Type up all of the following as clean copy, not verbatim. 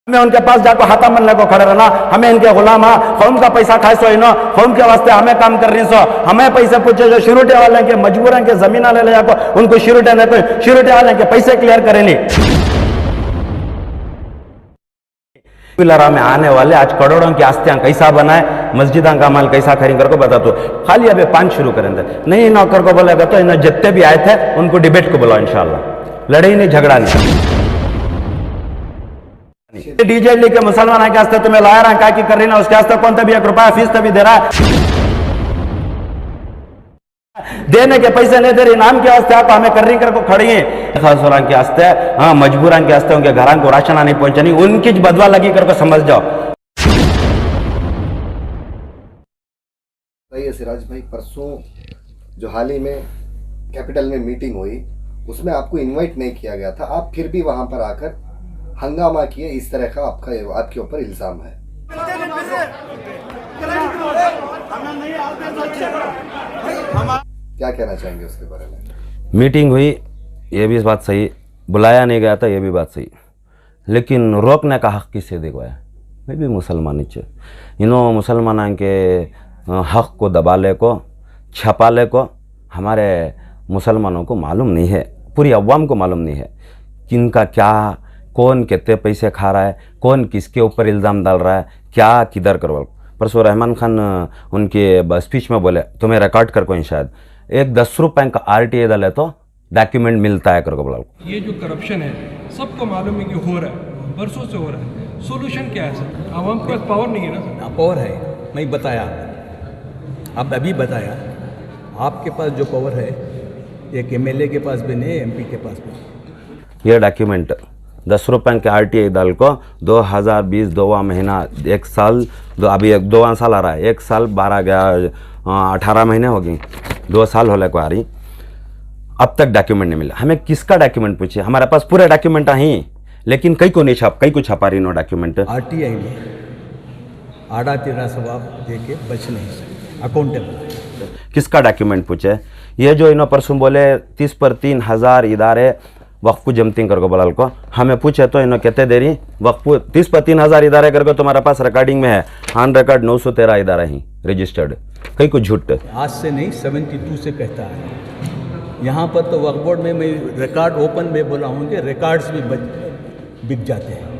हमें उनके पास जाकर हाथा मनने को खड़े रहना, हमें इनके गुलाम कौम का पैसा खाए सो इनो कौम के वास्ते हमें काम कर रही सो हमें पैसे पूछे जो शुरूटे वाले के मजबूरन के जमीन ले जाको उनको शुरूटे नहीं तो शुरूटे वाले के पैसे क्लियर करेंगे। में आने वाले आज करोड़ों की आस्तियां कैसा बनाए, मस्जिदा का माल कैसा खरीद कर को बता दो। खाली अभी 5 शुरू करेंगे नहीं नौकर को बोलेगा तो इन जितने भी आए थे उनको डिबेट को बुलाओ, इंशाल्लाह लड़ाई नहीं झगड़ा नहीं। डीजे लेके मुसलमान के वास्ते तुम्हें लाया रहा क्या की कर रही ना उसके वास्ते कौन तभी 1 रुपया फीस तभी दे रहा है, देने के पैसे नहीं दे रही नाम के वास्ते आप हमें कर रही कर को खड़ी है के वास्ते। हाँ मजबूरन के वास्ते उनके घर को राशन नहीं पहुंचनी उनकी बदवा लगी कर को समझ जाओ। सही है सिराज भाई, परसों जो हाल ही में कैपिटल में मीटिंग हुई उसमें आपको इनवाइट नहीं किया गया था, आप फिर भी वहां पर आकर हंगामा किए, इस तरह का आपके ऊपर इल्जाम है। क्या कहना चाहेंगे उसके बारे में? मीटिंग हुई ये भी बात सही, बुलाया नहीं गया था ये भी बात सही, लेकिन रोकने का हक किसे दिखवाया? मैं भी मुसलमान इन्हों मुसलमान के हक को दबाले को छपाले को हमारे मुसलमानों को मालूम नहीं है, पूरी अवाम को मालूम नहीं है किनका क्या, कौन कितने पैसे खा रहा है, कौन किसके ऊपर इल्ज़ाम डाल रहा है, क्या किधर करवा। परसों रहमान खान उनके स्पीच में बोले तुम्हें रिकॉर्ड कर कोई शायद एक 10 रुपये का RTA डाले तो डॉक्यूमेंट मिलता है करके बोला। ये जो करप्शन है सबको मालूम है कि हो रहा है, बरसों से हो रहा है, सोल्यूशन क्या है सर? आवाम के पास पावर नहीं है ना सर? पावर है, मैं बताया, आप अभी बताया, आपके पास जो पावर है एक MLA के पास भी नहीं, MP के पास भी। ये डॉक्यूमेंट 10 रुपये के RTA डाल को 2020 2वां महीना 1 साल अभी 2वां साल आ रहा है, 1 साल 12 गया 18 महीने हो गई, 2 साल होने को आ रही, अब तक डॉक्यूमेंट नहीं मिला। हमें किसका डॉक्यूमेंट पूछे? हमारे पास पूरे डॉक्यूमेंट ही लेकिन कई को नहीं छाप, कई को छपा रही नो डॉक्यूमेंट। RTI में आड़ा तेरा सवाब दे के बच नहीं सकते, अकाउंटेबल। किसका डॉक्यूमेंट पूछे? ये जो इन्हों परसों बोले 30 पर 3,000 इदारे वक्फ को जमतिंग करको बलाल को, हमें पूछे तो इन्हों कहते दे रही वक्फ 30 पर 3,000 इदारे करके तुम्हारे पास रिकॉर्डिंग में है, ऑन रिकॉर्ड 913 इदारा ही रजिस्टर्ड, कई को झूठ। आज से नहीं 72 से कहता है। यहाँ पर तो वक्फ बोर्ड में मैं रिकॉर्ड ओपन में बोला हूँ कि रिकॉर्ड्स भी बिक जाते हैं।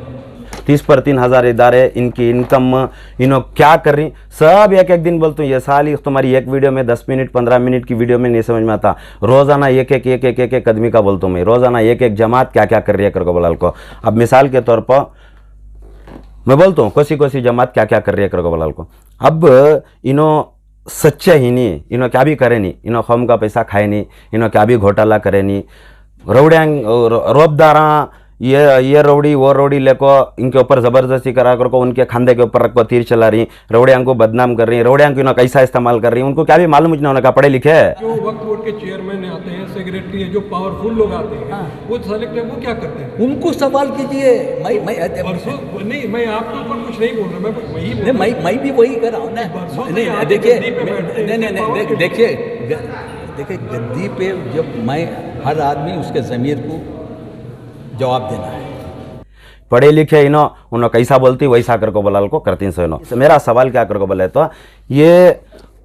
30 पर 3,000 इदारे, इनकी इनकम इन्हों क्या कर रही सब एक एक दिन बोलते हूँ। ये साल ही तुम्हारी एक वीडियो में 10 मिनट 15 मिनट की वीडियो में नहीं समझ में आता, रोज़ाना एक आदमी का बोलता हूँ मैं, रोज़ाना एक जमात क्या क्या कर रही है करको बलाल को। अब मिसाल के तौर पर मैं बोलता हूँ कोसी जमात क्या क्या कर रही है करको बलाल को। अब इन्हों सच्चे ही नहीं, इन्हों क्या भी करे नहीं, इन्हों कौम का पैसा खाए नहीं, इन्हों क्या भी घोटाला करे नहीं, रौड़ियांग रोबदारा ये रौड़ी वो रौड़ी लेको इनके ऊपर ज़बरदस्ती करा कर को उनके खांदे के ऊपर रख को तीर चला रही, रौड़ियांग को बदनाम कर रही, रौड़ियांग को कैसा इस्तेमाल कर रही, उनको क्या भी मालूम नहीं होने पढ़े लिखे है। जो वक्फ बोर्ड के चेयरमैन आते हैं, सेक्रेटरी है, जो पावरफुल लोग आते हैं वो सेलेक्ट है, वो क्या करते हैं? उनको सवाल कीजिए। नहीं मैं आपके ऊपर कुछ नहीं बोल रहा, मैं भी वही कर रहा हूँ ना। देखिए गद्दी पे जब मैं हर आदमी उसके ज़मीर को जवाब देना है। पढ़े लिखे उन्होंने कैसा बोलती वैसा करको बलाल को करती सो इनो। मेरा सवाल क्या करको बोले तो ये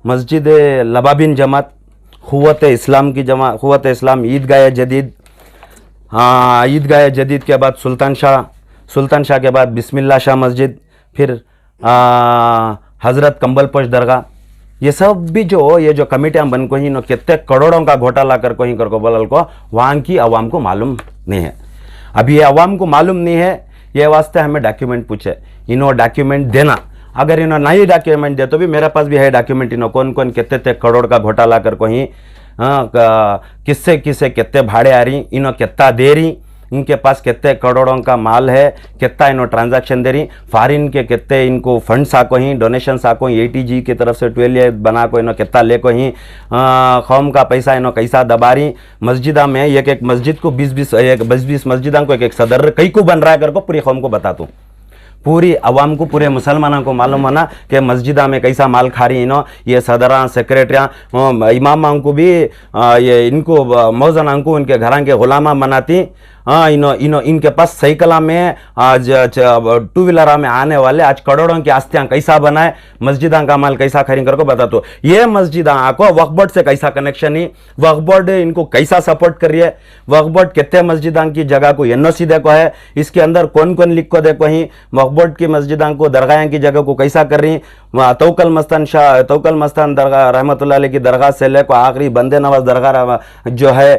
मस्जिद लबाबिन जमात, क़ुव्वत इस्लाम की जमात, क़ुव्वत इस्लाम, ईदगाह जदीद, हाँ ईदगाह जदीद के बाद सुल्तान शाह के बाद बिस्मिल्लाह शाह मस्जिद, फिर हज़रत कंबलपोश दरगाह, ये सब भी जो ये जो कमेटियाँ बन को ही कितने करोड़ों का घोटाला कर को ही करको बलाल को वहाँ की आवाम को मालूम नहीं है। अभी ये आवाम को मालूम नहीं है, ये वास्ते हमें डॉक्यूमेंट पूछे, इन्हों डॉक्यूमेंट देना। अगर इन्हों नहीं डॉक्यूमेंट दे तो भी मेरे पास भी है डॉक्यूमेंट, इन्हों कौन कौन कितने करोड़ का घोटाला कर को ही किससे कितने भाड़े आ रही, इन्हों कितना दे रही, इनके पास कितने करोड़ों का माल है, कितना इन्हों ट्रांजैक्शन दे रही, फॉरिन के कितने इनको फंड्स आको ही, डोनेशन आको ही, ATG की तरफ से 12 बना को इन्हों कितना ले को ही, कौम का पैसा इन्हों कैसा दबा रही। मस्जिदा में एक मस्जिद को 20 मस्जिदा को एक सदर कई को बन रहा है करको पूरी कौम को बताता हूँ, पूरी आवाम को पूरे मुसलमानों को मालूम होना कि मस्जिदा में कैसा माल खा रही इन्हों, ये सदरा सेक्रेटरियाँ इमामा को भी ये इनको मौजन को उनके घरां के गुलामा बनाती हाँ इनके पास साइकिल में आज टू व्हीलर में आने वाले आज करोड़ों की आस्तियां कैसा बनाए, मस्जिदा का माल कैसा खरीद करके बता। तो ये मस्जिदा को वक्फ बोर्ड से कैसा कनेक्शन ही, वक्फ बोर्ड इनको कैसा सपोर्ट कर रही है, वक्फ बोर्ड कितने मस्जिदा की जगह को एनओसी देखो है, इसके अंदर कौन कौन लिख को देखो ही, वक्फ बोर्ड की मस्जिदा को दरगाह की जगह को कैसा कर रही। तौकल मस्तान दरगाह रहमतुल्लाह अलैह की दरगाह से लेकर आखिरी बंदे नवाज दरगाह जो है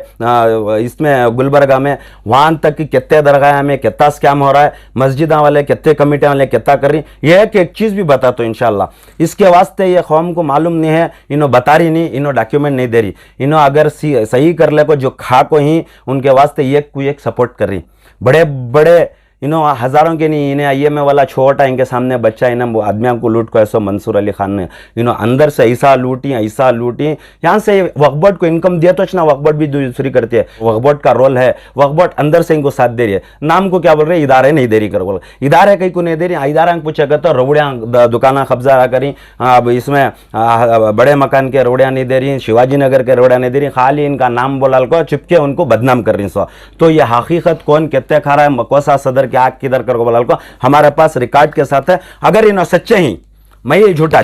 इसमें गुलबर्गा में, वहां तक कि कितने दरगाह में कितना स्कैम हो रहा है, मस्जिदा वाले कितने कमेटियां वाले कितना कर रही, यह एक चीज भी बता तो इंशाल्लाह। इसके वास्ते ये कौम को मालूम नहीं है, इन्हों बता रही नहीं, इन्हों डॉक्यूमेंट नहीं दे रही, इन्हों अगर सही कर ले को जो खा को ही उनके वास्ते एक को एक सपोर्ट कर रही। बड़े बड़े इन्हों हजारों के नहीं, इन्हें आईएमए वाला छोटा इनके सामने बच्चा इन्हें आदमियों को लूट को ऐसा मंसूर अली खान ने इन्हों अंदर से ऐसा लूटी यहाँ से वक्फ बोर्ड को इनकम दिया तो ना, वक्फ बोर्ड भी दूसरी करती है, वक्फ बोर्ड का रोल है, वक्फ बोर्ड अंदर से इनको साथ दे रही है। नाम को क्या बोल रहे हैं, इदारे नहीं दे रही कर बोल, इदारे कहीं को नहीं दे रही, इदारा पूछेगा तो रोड़ियाँ दुकाना कब्जा करी, अब इसमें बड़े मकान के रोड़ियाँ नहीं दे रही, शिवाजी नगर के रोड़ियाँ नहीं दे रही, खाली इनका नाम बोलाल को चिपके उनको बदनाम कर रही सो। तो ये हकीकत कौन कितने खा रहा है, मकोसा सदर के आग किधर कर बोलाल को हमारे पास रिकॉर्ड के साथ है। अगर इन्हों सच्चे ही, मैं ये झूठा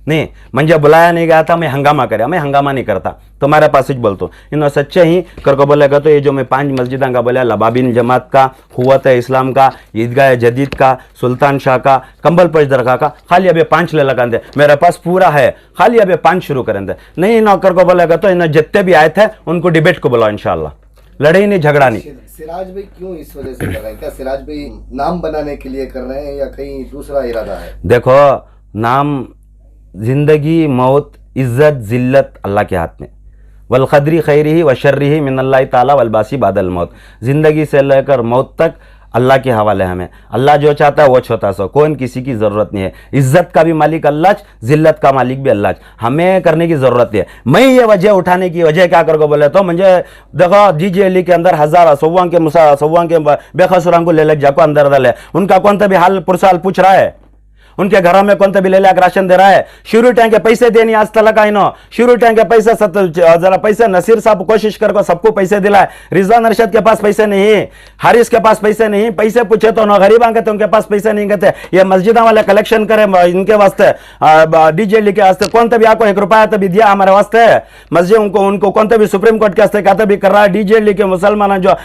नहीं मुझे बुलाया नहीं गया था, मैं हंगामा करे, मैं हंगामा नहीं करता, तुम्हारे पास ही बोलता हूँ। इन्हों सच्चे ही करको बोलेगा तो ये जो मैं 5 मस्जिदा का बोला, लबाबिन जमात का, हुवत इस्लाम का, ईदगाह जदीद का, सुल्तान शाह का, कंबल पच दरगाह का, खाली अभी 5 ले लगा दे, मेरे पास पूरा है, खाली अभी 5 शुरू करें दे। नहीं इन्हों करको बोलेगा तो इन्हों जितने भी आए थे उनको डिबेट को बुलाओ इंशाल्लाह, लड़ाई नहीं झगड़ा नहीं। सिराज भाई क्यों इस वजह से कर रहे हैं, क्या सिराज भाई नाम बनाने के लिए कर रहे हैं या कहीं दूसरा इरादा है? देखो नाम, जिंदगी, मौत, इज्जत, जिल्लत अल्लाह के हाथ में, वल क़द्री खैरिही व शर्रिही मिनल्लाहि ताला वल बासी बादल मौत, जिंदगी से लेकर मौत तक अल्लाह के हवाले हमें, अल्लाह जो चाहता है वो छोटा सो, कौन किसी की ज़रूरत नहीं है। इज्जत का भी मालिक अल्लाह, जिल्लत का मालिक भी अल्लाह, हमें करने की ज़रूरत है। मैं ये वजह उठाने की वजह क्या कर को बोले तो मुझे देखो DJLE के अंदर हज़ार सौवां के बेखसुरां को ले लग जाको अंदर डाले, उनका कौन सा भी हाल पुरसाल पूछ रहा है, उनके घरों में कौन तो भी ले लेकर राशन दे रहा है, शुरू टाइम के पैसे देनी आज तक का इनो, शुरू टाइम के पैसे जरा पैसे नसीर साहब कोशिश कर सबको पैसे दिलाए, रिजवान अरशद के पास पैसे नहीं, हारिस के पास पैसे नहीं, पैसे पूछे तो गरीब आगे तो उनके पास पैसे नहीं कहते। ये मस्जिदा वाले कलेक्शन करे इनके वास्ते, DJLE के वास्ते कौन तो भी आपको 1 रुपया तो भी दिया हमारे वास्ते, मस्जिद उनको कौन तो भी सुप्रीम कोर्ट के वास्ते कहते भी कर रहा है, DJLE के मुसलमान जो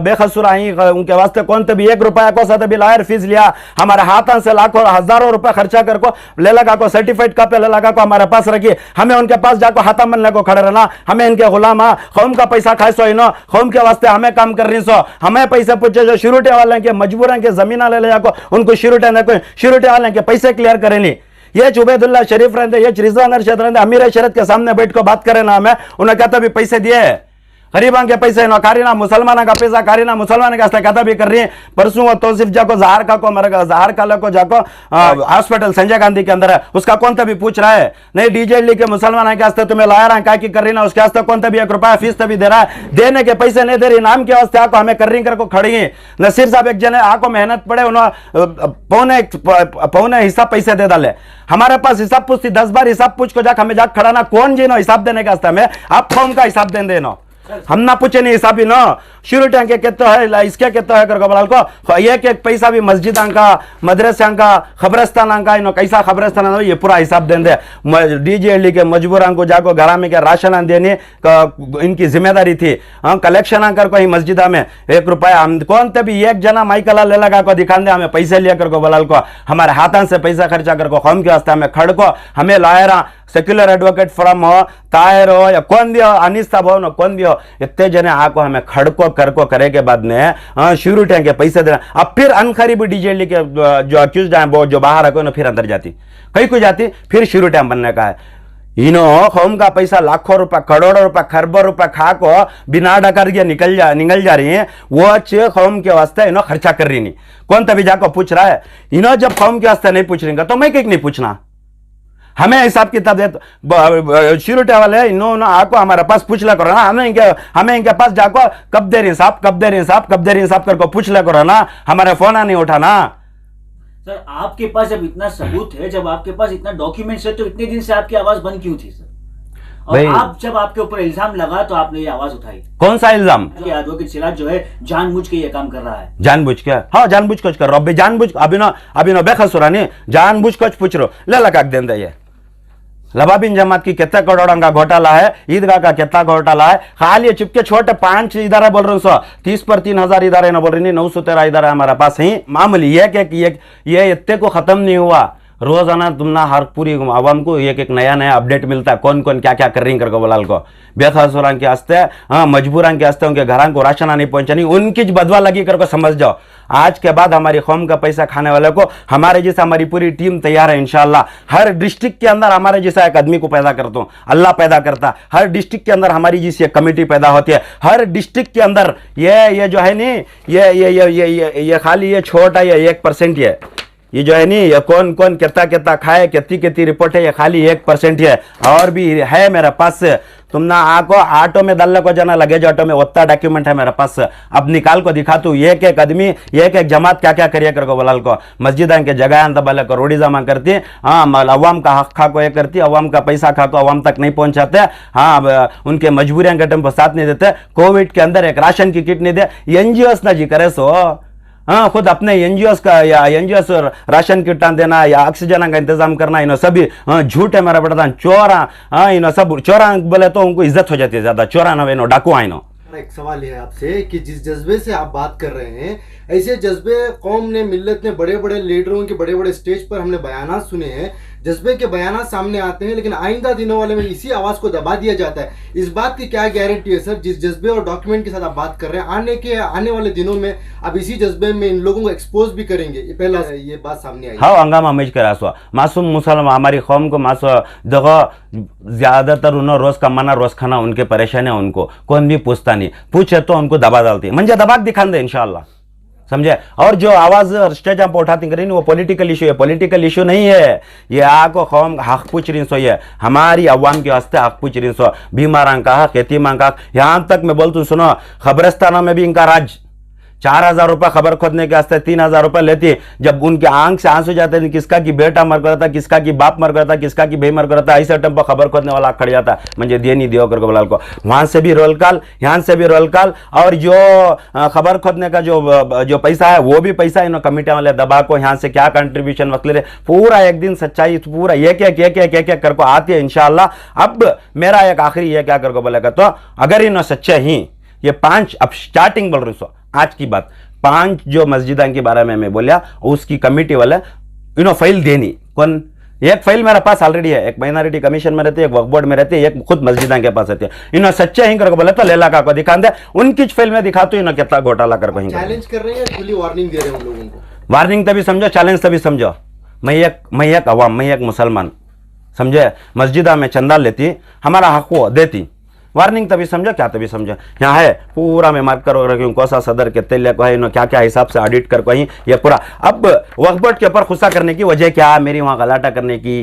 बेखसुर आई उनके वास्ते कौन तो भी 1 रुपया को साथ भी लायर फीस लिया, हमारे हाथों से लाखों हजारों रुपए खर्चा कर को ले लगा को सर्टिफाइड कॉपी ले लगा को हमारे पास रखिए, हमें उनके पास जाको हाथा मन को खड़े रहना, हमें इनके गुलाम, कौम का पैसा खाए सो इनो, कौम के वास्ते हमें काम कर रही सो, हमें पैसे पूछे जो शुरूटे वाले के मजबूर के जमीन ले जाको उनको शुरूटे वाले के पैसे क्लियर करें नहीं। ये उबैदुल्लाह शरीफ रहते, ये रिजवान अरशद रहते, अमीर शरत के सामने बैठ को बात करें ना, हमें उन्हें कहता भी पैसे दिए, गरीबां के पैसे नो कारीना, मुसलमान का पैसा कारीना, मुसलमान का कहता भी कर रही है। परसों वो तौसीफ जाको जहार का को मरेगा, जहार काला को जाको हॉस्पिटल संजय गांधी के अंदर है, उसका कौन सा भी पूछ रहा है, नहीं DJLE के मुसलमान के वास्ते तुम्हें लाया रहा है, क्या की कर रही ना, उसके वास्ते कौन सा भी 1 रुपया फीस तभी दे रहा है, देने के पैसे नहीं दे रही, नाम के वास्ते आको हमें कर रही कर को खड़ी है। नसीर साहब एक जने आको मेहनत पड़े, उन्होंने पौने हिसाब पैसे दे डाले, हमारे पास हिसाब पूछती 10 बार हिसाब पूछ को जाकर हमें जाकर खड़ा ना, कौन जी नो हिसाब देने का वास्ते हमें, आप कौन का हिसाब दें देनो, हम ना पूछे नहीं हिसाब ही नो, शुरू टाइम के कहते है इसके कहते है करको बलाल को एक पैसा भी मस्जिदा का, मदरसा का, खबरस्तान का, इनो कैसा खबरस्तान ये पूरा हिसाब दें दे। DJLE के मजबूरां को जाको घर में क्या राशन देने इनकी जिम्मेदारी थी, कलेक्शन कर को ही मस्जिदा में 1 रुपया हम कौन थे भी एक जना माइकला ले लगा को दिखा दे, हमें पैसे लिया कर को बलाल को, हमारे हाथों से पैसा खर्चा कर को कौम के वास्ते हमें खड़ को हमें लायरा सेक्युलर एडवोकेट फॉरम हो, तायर हो या कौन दियो, अनिस साहब हो न कौन दियो, इतने जने आको हमें खड़को करको करे के बाद में शुरू टाइम के पैसे देना। अब फिर अनखरीब DJLE के जो अक्यूज है वो जो बाहर है फिर अंदर जाती, कहीं को जाती, फिर शुरू टाइम बनने का है। इनो कौम का पैसा लाखों रुपए, करोड़ों रुपए, खरबों रुपए खा को बिना डकर के निकल जा रही है, वो अच्छे कौम के वास्ते इनो खर्चा कर रही नहीं, कौन तभी जाको पूछ रहा है। इनो जब कौम के वास्ते नहीं पूछ रही तो मैं क्यों नहीं पूछना, हमें हिसाब किताब दे शुरू वाले इन्होंने आको हमारे पास पूछ ले करो ना, हमें इनके पास जाको कब दे रही साहब करको पूछ ले करो ना, हमारे फोन नहीं उठाना। सर आपके पास जब इतना सबूत है, जब आपके पास इतना डॉक्यूमेंट्स है, तो इतने दिन से आपकी आवाज बंद क्यों थी सर? और भाई- आप जब आपके ऊपर इल्जाम लगा तो आपने ये आवाज उठाई कौन सा इल्जाम? कि एडवोकेट सिराज जो है जानबूझ के ये काम कर रहा है। जानबूझ के? हाँ, जानबूझ कुछ कर रहा हूँ जानबूझ अभी बेखसुरा नहीं जानबूझ कुछ पूछ रहे हो। ले लगा देंगे ये लबाबिन जमात की कितना करोड़ों का घोटाला है, ईदगाह का कितना घोटाला है। खाली चुपके छोटे 5 इदारे बोल रहे हो, 30 पर 3000 इदारे ना बोल रही नहीं, 913 इदारा हमारे पास है मामूली। ये इतने को खत्म नहीं हुआ। रोजाना तुमना हर पूरी आवाम को एक नया नया अपडेट मिलता है, कौन कौन क्या क्या कर रही करके बोलाल को बेखसुरान के हस्ते, हाँ मजबूरान के हस्ते उनके घरां को राशन नहीं पहुंचानी, उनकी बदवा लगी करके समझ जाओ। आज के बाद हमारी कौम का पैसा खाने वाले को हमारे जैसा हमारी पूरी टीम तैयार है इंशाल्लाह। हर डिस्ट्रिक्ट के अंदर हमारे जैसा एक आदमी को पैदा करता हूँ, अल्लाह पैदा करता। हर डिस्ट्रिक्ट के अंदर हमारी जैसी एक कमेटी पैदा होती है। हर डिस्ट्रिक्ट के अंदर ये जो है नी ये खाली ये छोटा ये 1% ये जो है नी ये कौन कौन कितना कितना खाए कितनी कितनी रिपोर्ट है, ये खाली 1% है। और भी है मेरे पास, तुम ना आको ऑटो में डालने को जाना लगेज ऑटो में उतना डॉक्यूमेंट है मेरे पास। अब निकाल को दिखा तू एक एक आदमी एक एक जमात क्या क्या करिए कर को बोलाल को मस्जिद के जगह अंत बल को रोडी जमा करती, हाँ अवाम का हक खा को ये करती, अवाम का पैसा खा को अवाम तक नहीं पहुंचाते, हाँ उनके मजबूरियां के टाइम पर साथ नहीं देते। कोविड के अंदर एक राशन की किट नहीं दे, एनजीओस ना जी करे सो, हाँ खुद अपने एनजीओस का या एनजीओस राशन किट देना या ऑक्सीजन का इंतजाम करना, इन सभी झूठ है मेरा बेटा। चोरा, हाँ इन सब चोरा बोले तो उनको इज्जत हो जाती है ज्यादा। चोरा ना वे डाकू आइनो। एक सवाल है आपसे कि जिस जज्बे से आप बात कर रहे हैं, ऐसे जज्बे कौम ने, मिल्लत ने, बड़े बड़े लीडरों के बड़े बड़े स्टेज पर हमने बयानात सुने हैं, जज्बे के बयानात सामने आते हैं, लेकिन आइंदा दिनों वाले में इसी आवाज को दबा दिया जाता है। इस बात की क्या गारंटी है सर, जिस जज्बे और डॉक्यूमेंट के साथ आप बात कर रहे हैं, आने वाले दिनों में अब इसी जज्बे में इन लोगों को एक्सपोज भी करेंगे? ये पहला ये बात सामने आई। हाँ हंगामा मच कर आसो मासूम मुसलमान हमारी कौम को मासो देखो ज्यादातर उन्होंने रोज कमाना रोज खाना उनके परेशान है, उनको कौन भी पूछता नहीं, पूछे तो उनको दबा डालती है। मंजे दबाक दिखा दे इंशाल्लाह, समझे। और जो आवाज स्टेज पर उठाती करें वो पॉलिटिकल इशू है, पॉलिटिकल इशू नहीं है। ये आको कौम हक पूछ रही सो, ये हमारी अवाम के वास्ते हक पूछ रही सो, बीमारां का हक, यतीमां का हक। यहां तक मैं बोलता हूं सुनो, खबरस्तानों में भी इनका राज 4000 रुपए खबर खोदने के वास्ते 3000 रुपए लेती। जब उनके आंख से आंसू जाते थे, किसका की बेटा मर गया था, किसका की बाप मर गया था, किसका की भाई मर गया था, ऐसे टाइम पर खबर खोदने वाला खड़ जाता मुझे दे नहीं दियो करके बोलाल को। वहां से भी रोल कॉल, यहाँ से भी रोल कॉल। और जो खबर खोदने का जो पैसा है वो भी पैसा इन कमेटियां वाले दबा को यहाँ से क्या कंट्रीब्यूशन वकले पूरा एक दिन सच्चाई पूरा एक करके आती है इंशाल्लाह। अब मेरा एक आखिरी ये क्या करके बोलेगा, तो अगर इन सच्चे ही ये 5, अब स्टार्टिंग बोल रही सो आज की बात, 5 जो मस्जिदा के बारे में मैं बोलिया उसकी कमेटी वाले फाइल देनी। कौन? एक फाइल मेरे पास ऑलरेडी है, एक माइनॉरिटी कमीशन में रहती है, एक वक्फ बोर्ड में रहती है, एक खुद मस्जिदा के पास रहती है। इन्होंने सच्चे ही करके बोले तो लेला का को दिखा दे, उनकी फाइल में दिखा तो इन्होंने कितना घोटाला कर चैलेंज कर रहे हैं, खुली वार्निंग दे रहे हैं उन लोगों को। वार्निंग तभी समझो, चैलेंज तभी समझो। मैं एक अवाम, मैं एक मुसलमान, समझे, मस्जिदा में चंदा लेती, हमारा हक वो देती, वार्निंग तभी समझो, क्या तभी समझो। यहाँ है पूरा मैं मार्क करो रखी हूँ, कौसा सदर के तेल को है, क्या क्या हिसाब से ऑडिट कर कहीं ये पूरा। अब वक्फ बोर्ड के ऊपर गुस्सा करने की वजह क्या, मेरी वहाँ गलाटा करने की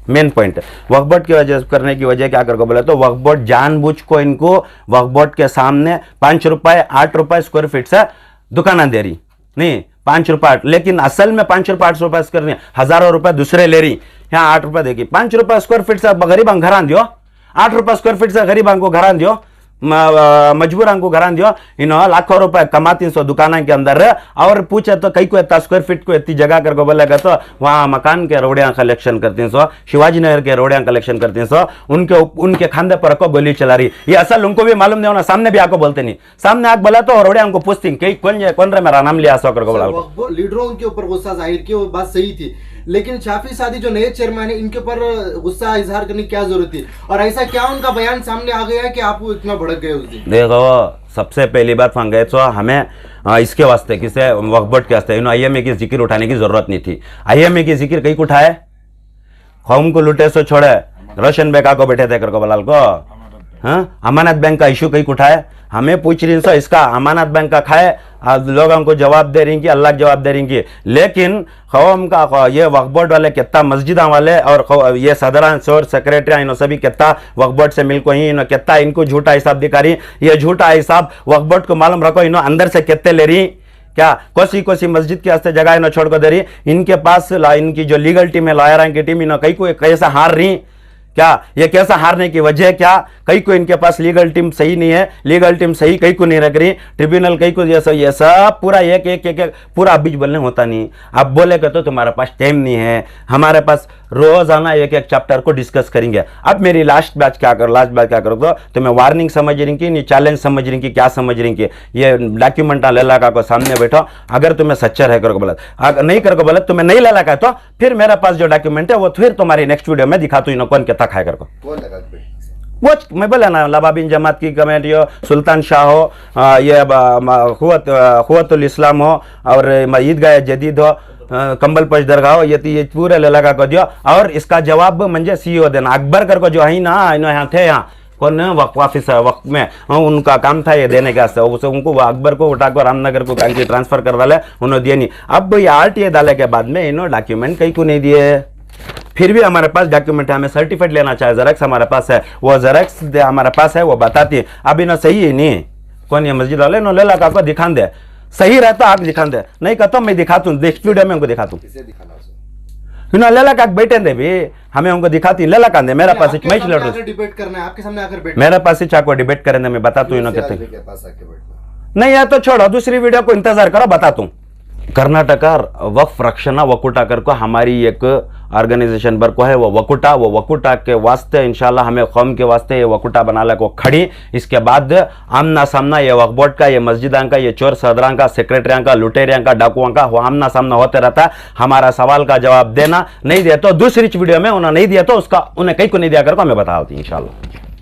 मेन पॉइंट वक्फ बोर्ड की वजह करने की वजह क्या करके बोले तो वक्फ बोर्ड जानबूझ को इनको वक्फ बोर्ड के सामने 5 रुपए 8 रुपए स्क्वायर फीट से दुकानें दे रही, नहीं 5 रुपए, लेकिन असल में 5 रुपए 8 रुपए कर रही, हजारों रुपए दूसरे ले रही, यहाँ 8 रुपए देगी। 5 रुपए स्क्वायर फीट से गरीब घरान दियो, 8 रुपए स्क्वायर फीट से गरीब को घरान दियो, मजबूर को घरान दियो। इन्होंने लाखों रुपए कमाती सो दुकान के अंदर, और पूछे तो कई को इतना स्क्वायर फीट को इतनी जगह करके बोलेगा तो वहाँ मकान के रोड़ियाँ कलेक्शन करती सो, शिवाजी नगर के रोड़ियाँ कलेक्शन करती सो, उनके खांदे पर को गोली चला रही। ये असल उनको भी मालूम नहीं होना, सामने भी आको बोलते नहीं, सामने आग बोला तो रोड़िया उनको पूछती कौन रे मेरा नाम लिया सो करके बोला। लीडरों के ऊपर गुस्सा जाहिर किया, वो बात सही थी, लेकिन शाफी सादी जो नए चेयरमैन है इनके ऊपर गुस्सा इजहार करने की क्या जरूरत थी, और ऐसा क्या उनका बयान सामने आ गया है कि आप इतना भड़क गए उस दिन? देखो सबसे पहली बात वहां गए तो हमें इसके वास्ते किसे वक्फ बोर्ड के वास्ते IMA की जिक्र उठाने की जरूरत नहीं थी। IMA की जिक्र कहीं उठाए, कौम को लुटे सो छोड़े, रोशन बेका को बैठे थे करको बलाल को, हाँ अमानत बैंक का इशू कहीं उठाए, हमें पूछ रही सो इसका अमानत बैंक का खाए, लोगों को जवाब दे रही कि अल्लाह जवाब दे रही। लेकिन कौम का ये वक्फ बोर्ड वाले कितना मस्जिदा वाले और ये सदरान शोर सेक्रेटरी इन सभी कितना वक्फ बोर्ड से मिलको ही कितना इनको झूठा हिसाब दिखा रही। ये झूठा हिसाब वक्फ बोर्ड को मालूम रखो, इन अंदर से कितने ले रही, क्या कोसी मस्जिद के वास्ते जगह इन छोड़ को दे रही। इनके पास इनकी जो लीगल टीम है, लॉयर की टीम, इन कई को कैसा हार रही, क्या ये कैसा हारने की वजह क्या? कई को इनके पास लीगल टीम सही नहीं है, लीगल टीम सही कई को नहीं रख रही, ट्रिब्यूनल कई को ये सब पूरा एक एक एक एक पूरा बीच बोलने होता नहीं। आप बोलेगा तो तुम्हारे पास टाइम नहीं है, हमारे पास रोजाना एक एक चैप्टर को डिस्कस करेंगे। अब मेरी लास्ट बात क्या करो तो मैं वार्निंग समझ रही कि नहीं, चैलेंज समझ रही कि क्या समझ रही कि ये डॉक्यूमेंट लेला का को सामने बैठो, अगर तुम्हें सच्चा है करो बोला, अगर नहीं करो बोला तुम्हें नहीं लेला का तो फिर मेरे पास जो डॉक्यूमेंट है वो फिर तुम्हारी नेक्स्ट वीडियो में दिखाता हूँ कौन कहता खाए करको। कौन लगा के बैठना? वो मैं बोला ना, लबाबिन जमात की कमेटी हो, सुल्तान शाह हो, ये हुवतुल इस्लाम हो, और ईदगाह जदीद हो, कंबल पश दरगाह हो, ये पूरे लगा को दियो। और इसका जवाब मंजे सीईओ देना। अकबर कर को जो है ना यहाँ थे, यहाँ कौन वक्फ वक्त में उनका काम था ये देने का, उनको अकबर को उठा कर रामनगर को कहीं ट्रांसफर कर डाले, उन्होंने दिए नहीं। अब ये RTA डाले के बाद में इन्होंने डॉक्यूमेंट कहीं को नहीं दिए। फिर भी हमारे पास डॉक्यूमेंट है, हमें सर्टिफिकेट लेना चाहे, जेरॉक्स हमारे पास है, वो जेरॉक्स हमारे पास है, वो बताती है। अब इन्हें सही है नहीं, कौन ये मस्जिद वाले नो ले ला का दिखा दे, सही रहता आप दिखा दे, नहीं कहता मैं दिखाता हूँ, नेक्स्ट वीडियो में उनको दिखाता हूँ। किसे दिखाना उसे? लेला का बैठे दे भी, हमें उनको दिखाती लेला का दे, मेरा पास मैं लड़ रहा, डिबेट करना है, आपके सामने आकर बैठ, मेरे पास ही चाको डिबेट करेंगे, मैं बताता हूँ इन्होंने कहते के पास आके बैठना। नहीं है तो छोड़ो, दूसरी वीडियो को इंतजार करो, बताता हूँ। कर्नाटका वक्फ रक्षणा वकुटा कर को हमारी एक ऑर्गेनाइजेशन पर को है, वो वकुटा के वास्ते इंशाल्लाह हमें कौम के वास्ते ये वकुटा बनाने को खड़ी। इसके बाद आमना सामना ये वक्फ बोर्ड का, ये मस्जिदां का, ये चोर सदरां का, सेक्रेटरियां का, लुटेरियां का, डाकुओं का, वो आमना सामना होते रहता है। हमारा सवाल का जवाब देना, नहीं दिया तो दूसरी वीडियो में, उन्होंने नहीं दिया तो उसका उन्हें कहीं को नहीं दिया कर को हमें बताती इंशाल्लाह।